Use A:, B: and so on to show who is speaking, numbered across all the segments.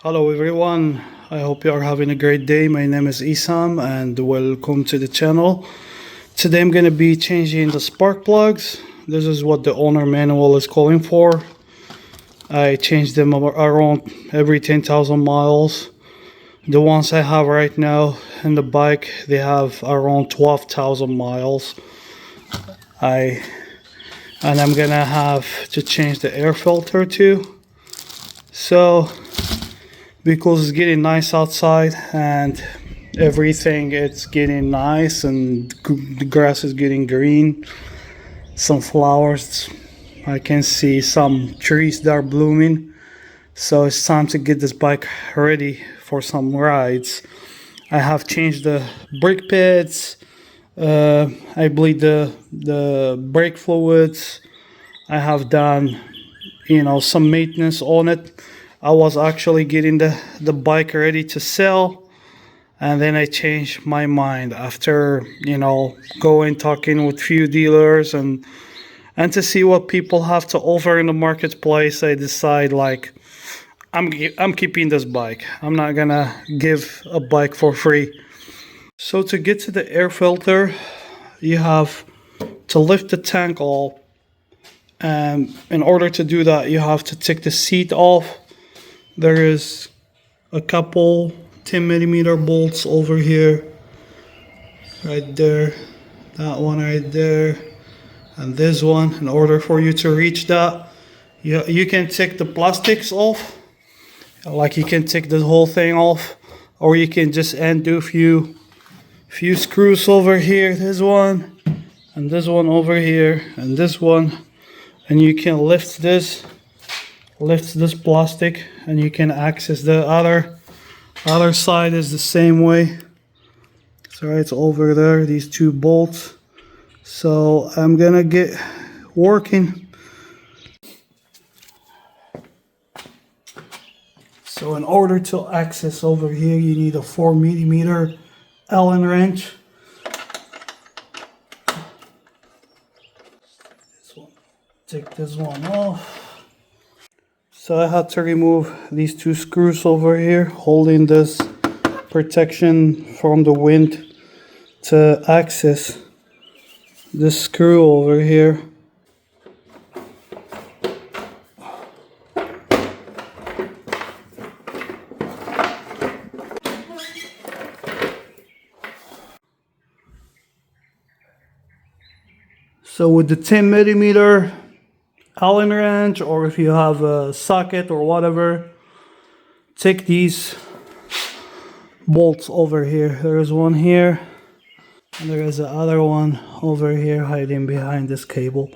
A: Hello everyone, I hope you are having a great day. My name is Isam and welcome to the channel. Today I'm going to be changing the spark plugs. This is what the owner manual is calling for. I change them around every 10,000 miles. The ones I have right now in the bike, they have around 12,000 miles. I'm gonna have to change the air filter too. So because it's getting nice outside and everything, it's getting nice and the grass is getting green, some flowers, I can see some trees that are blooming, so it's time to get this bike ready for some rides. I have changed the brake pads, I bleed the brake fluids. I have done some maintenance on it. I was actually getting the bike ready to sell, and then I changed my mind after going talking with few dealers and to see what people have to offer in the marketplace. I decide like I'm keeping this bike. I'm not gonna give a bike for free. So to get to the air filter, you have to lift the tank off, and in order to do that you have to take the seat off. There is a couple 10mm bolts over here, right there, that one right there, and this one. In order for you to reach that, you can take the plastics off, like you can take the whole thing off, or you can just undo a few screws over here, this one and this one over here and this one, and you can lift this plastic and you can access the other side is the same way. So it's over there, these two bolts. So I'm gonna get working. So in order to access over here, you need a 4mm Allen wrench. Take this one off. So I had to remove these two screws over here, holding this protection from the wind to access this screw over here. So with the 10mm Allen wrench, or if you have a socket or whatever, take these bolts over here. There is one here and there is the other one over here hiding behind this cable.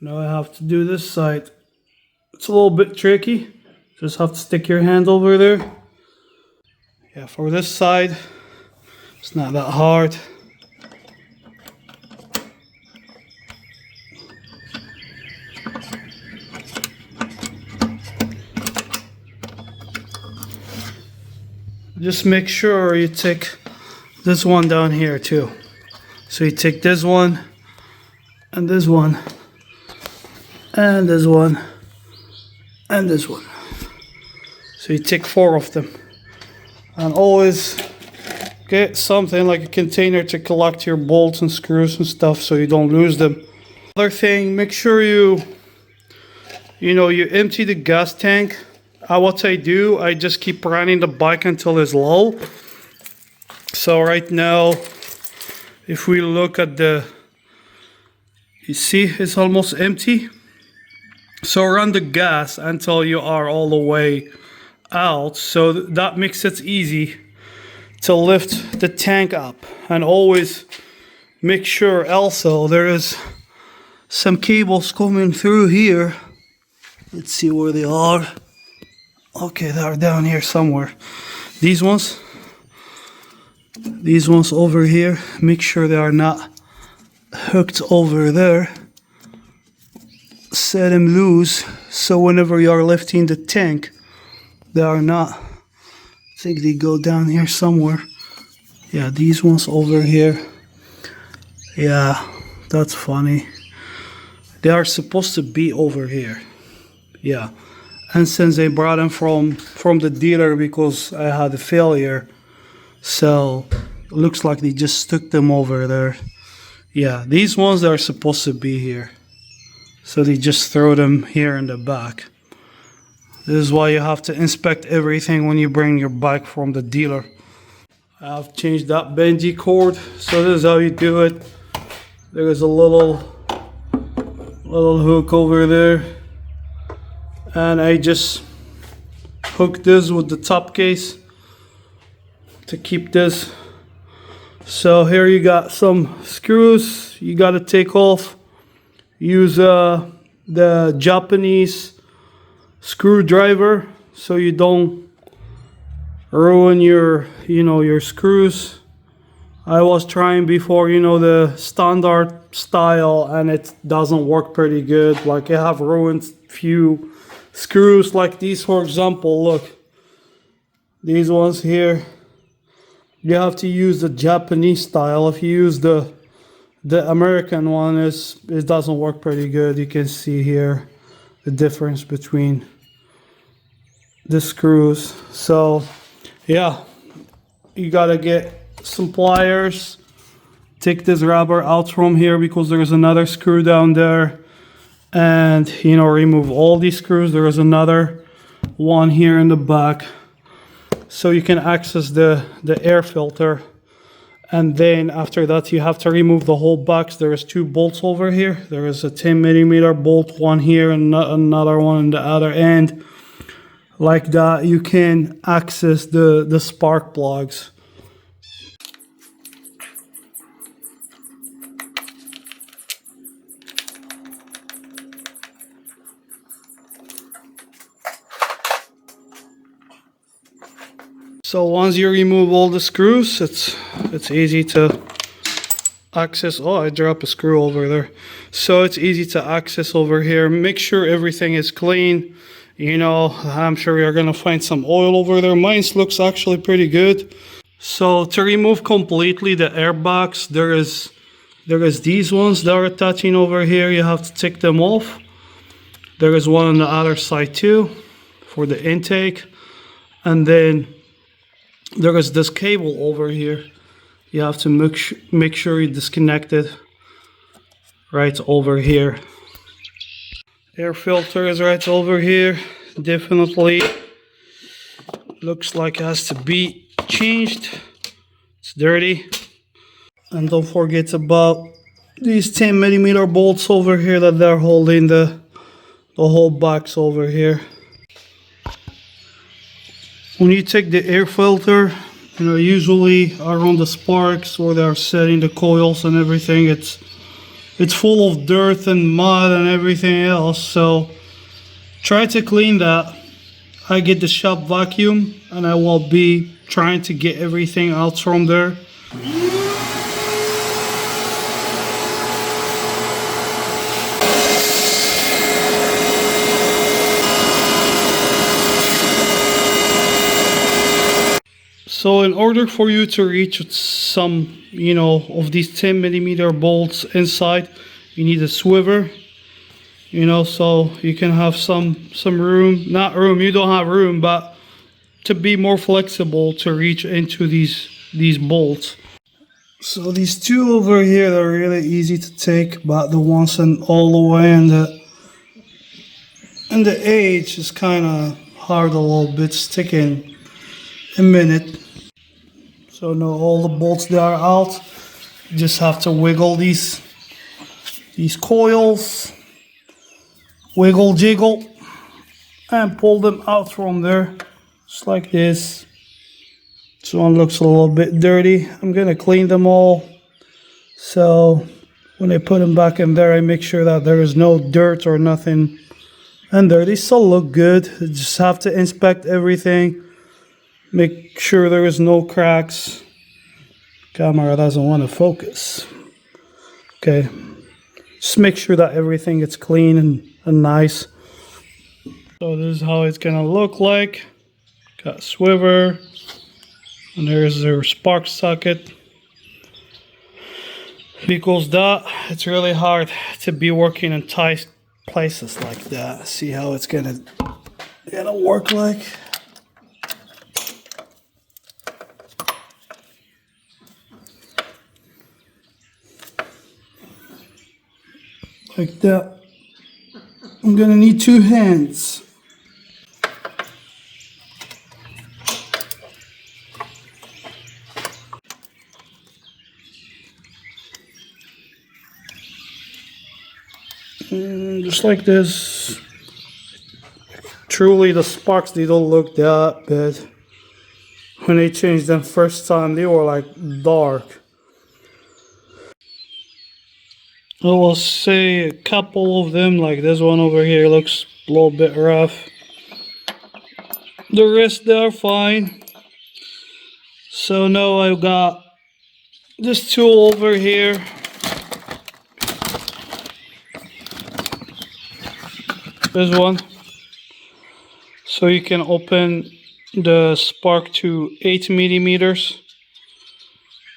A: Now I have to do this side. It's a little bit tricky. Just have to stick your hand over there. Yeah, for this side, it's not that hard. Just make sure you take this one down here too. So you take this one and this one and this one and this one. So you take 4 of them, and always get something like a container to collect your bolts and screws and stuff so you don't lose them. Other thing, make sure you empty the gas tank. What I do, I just keep running the bike until it's low. So right now, if we look at you see it's almost empty. So run the gas until you are all the way out, so that makes it easy to lift the tank up. And always make sure also there is some cables coming through here. Let's see where they are. Okay, they're down here somewhere. These ones over here, make sure they are not hooked over there. set them loose, so whenever you're lifting the tank, they are not, I think they go down here somewhere. Yeah, these ones over here. Yeah, that's funny. They are supposed to be over here. Yeah, and since they brought them from the dealer because I had a failure, so it looks like they just stuck them over there. Yeah, these ones that are supposed to be here, so they just throw them here in the back. This is why you have to inspect everything when you bring your bike from the dealer. I've changed that bungee cord, so this is how you do it. There is a little hook over there, and I just hook this with the top case to keep this. So here you got some screws you got to take off. Use the Japanese screwdriver so you don't ruin your screws. I was trying before, the standard style, and it doesn't work pretty good. Like, I have ruined few screws like these, for example. Look, these ones here, you have to use the Japanese style. If you use the American one, it doesn't work pretty good. You can see here the difference between the screws. So yeah, you gotta get some pliers, take this rubber out from here because there's another screw down there, and remove all these screws. There is another one here in the back, so you can access the air filter. And then after that, you have to remove the whole box. There is 2 bolts over here. There is a 10mm bolt, one here and another one on the other end. Like that, you can access the spark plugs. So once you remove all the screws, it's easy to access. Oh, I dropped a screw over there. So it's easy to access over here. Make sure everything is clean. I'm sure you're gonna find some oil over there. Mine looks actually pretty good. So to remove completely the airbox, there is these ones that are attaching over here. You have to take them off. There is one on the other side too for the intake, and then there is this cable over here. You have to make sure you disconnect it right over here. Air filter is right over here. Definitely looks like it has to be changed. It's dirty. And don't forget about these 10mm bolts over here that they're holding the whole box over here. When you take the air filter, usually around the sparks where they're setting the coils and everything, it's full of dirt and mud and everything else. So try to clean that. I get the shop vacuum and I will be trying to get everything out from there. So in order for you to reach some, of these 10mm bolts inside, you need a swivel, so you can have some room, not room, you don't have room, but to be more flexible to reach into these bolts. So these 2 over here, they're really easy to take, but the ones all the way and the edge is kind of hard a little bit, sticking a minute. So now all the bolts that are out, you just have to wiggle these coils, wiggle jiggle, and pull them out from there, just like this. This one looks a little bit dirty. I'm gonna clean them all. So when I put them back in there, I make sure that there is no dirt or nothing in there. They still look good. You just have to inspect everything. Make sure there is no cracks. Camera doesn't want to focus. Okay. Just make sure that everything is clean and and nice. So this is how it's gonna look like. Got swivel, and there's their spark socket. Because that, it's really hard to be working in tight places like that. See how it's gonna work like. Like that. I'm gonna need 2 hands. Just like this. Truly the sparks, they don't look that bad. When they changed them first time, they were like dark. I will say a couple of them, like this one over here, looks a little bit rough. The rest, they're fine. So now I've got this tool over here. This one. So you can open the spark to 8 millimeters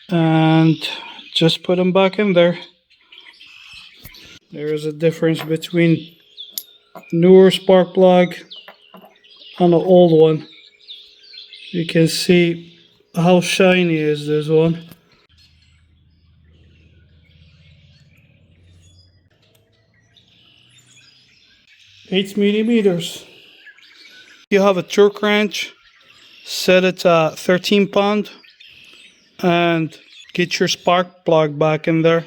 A: and just put them back in there. There is a difference between newer spark plug and the old one. You can see how shiny is this one. Eight millimeters. You have a torque wrench, set it at 13 pound and get your spark plug back in there.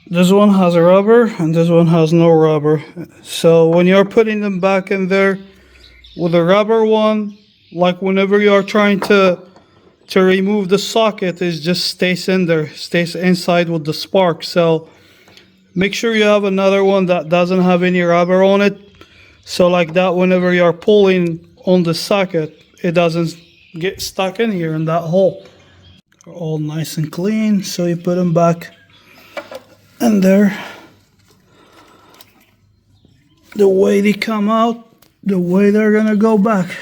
A: This one has a rubber and this one has no rubber. So when you're putting them back in there with the rubber one, like whenever you are trying to remove the socket, it just stays in there, stays inside with the spark. So make sure you have another one that doesn't have any rubber on it. So like that, whenever you are pulling on the socket, it doesn't get stuck in here in that hole. They're all nice and clean, so you put them back in there. The way they come out, the way they're gonna go back.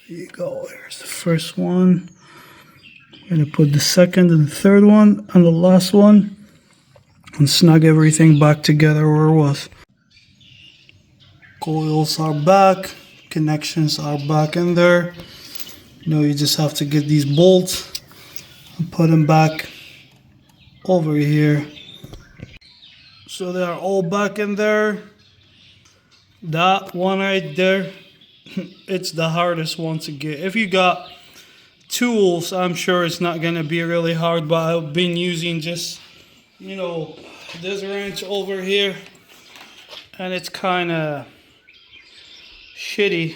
A: There you go, there's the first one. I'm gonna put the second and third one and the last one and snug everything back together where it was. Coils are back, connections are back in there. Now you just have to get these bolts and put them back over here. So they are all back in there. That one right there, it's the hardest one to get. If you got tools, I'm sure it's not gonna be really hard, but I've been using just, you know, this wrench over here, and it's kind of shitty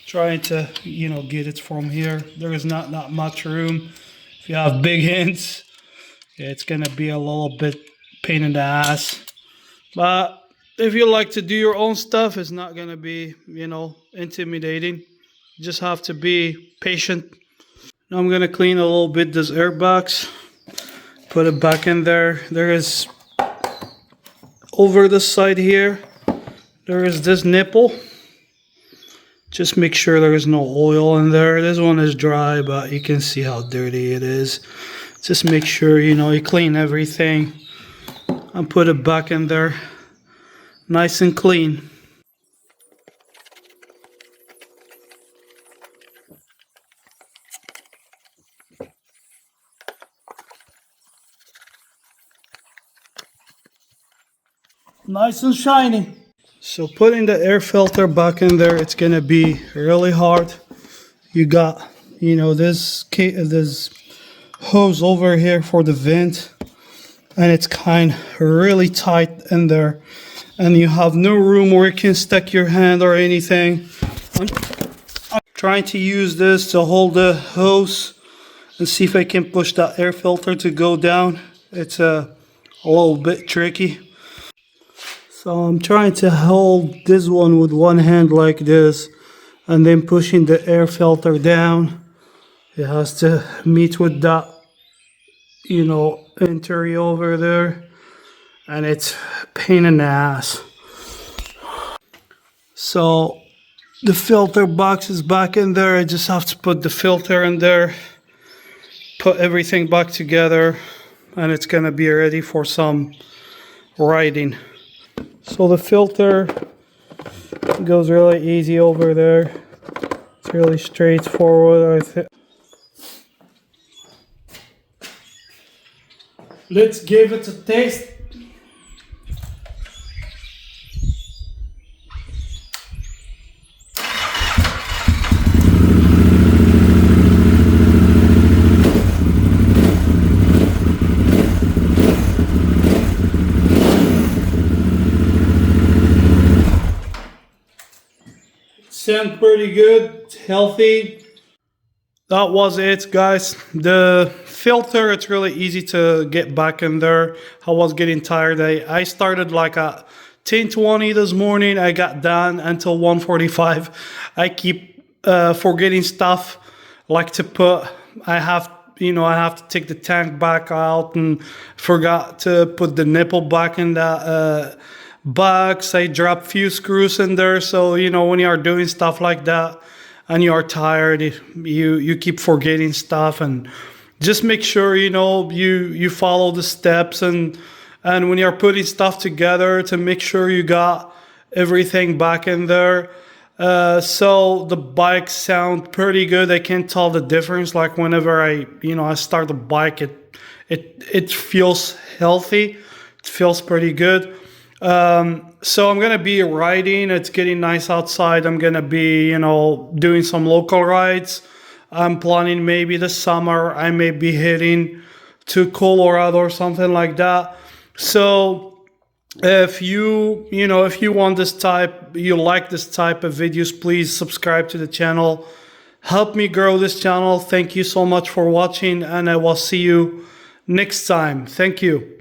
A: trying to, you know, get it from here. There is not that much room. If you have big hands, it's gonna be a little bit pain in the ass. But if you like to do your own stuff, it's not gonna be, you know, intimidating. You just have to be patient. Now I'm gonna clean a little bit this airbox, put it back in there. There is, over the side here, there is this nipple. Just make sure there is no oil in there. This one is dry, but you can see how dirty it is. Just make sure, you know, you clean everything and put it back in there nice and clean. Nice and shiny. So putting the air filter back in there, it's gonna be really hard. You got, you know, this hose over here for the vent, and it's kind of really tight in there, and you have no room where you can stick your hand or anything. I'm trying to use this to hold the hose and see if I can push that air filter to go down. It's a little bit tricky. So I'm trying to hold this one with one hand like this, and then pushing the air filter down. It has to meet with that, you know, interior over there, and it's pain in the ass. So the filter box is back in there. I just have to put the filter in there, put everything back together, and it's gonna be ready for some riding. So the filter goes really easy over there. It's really straightforward, I think. Let's give it a taste. Sound pretty good, healthy. That was it, guys. The filter, it's really easy to get back in there. I was getting tired. I started like at 10:20 this morning. I got done until 1:45. I keep forgetting stuff like to put, I have to take the tank back out and forgot to put the nipple back in that box. I dropped a few screws in there. So, when you are doing stuff like that and you are tired, you keep forgetting stuff, and just make sure, you follow the steps, and when you're putting stuff together, to make sure you got everything back in there. So the bike sound pretty good. I can tell the difference. Like whenever I start the bike, it feels healthy. It feels pretty good. So I'm gonna be riding. It's getting nice outside. I'm gonna be, doing some local rides. I'm planning maybe this summer I may be heading to Colorado or something like that. So if you want this type, you like this type of videos, please subscribe to the channel. Help me grow this channel. Thank you so much for watching, and I will see you next time. Thank you.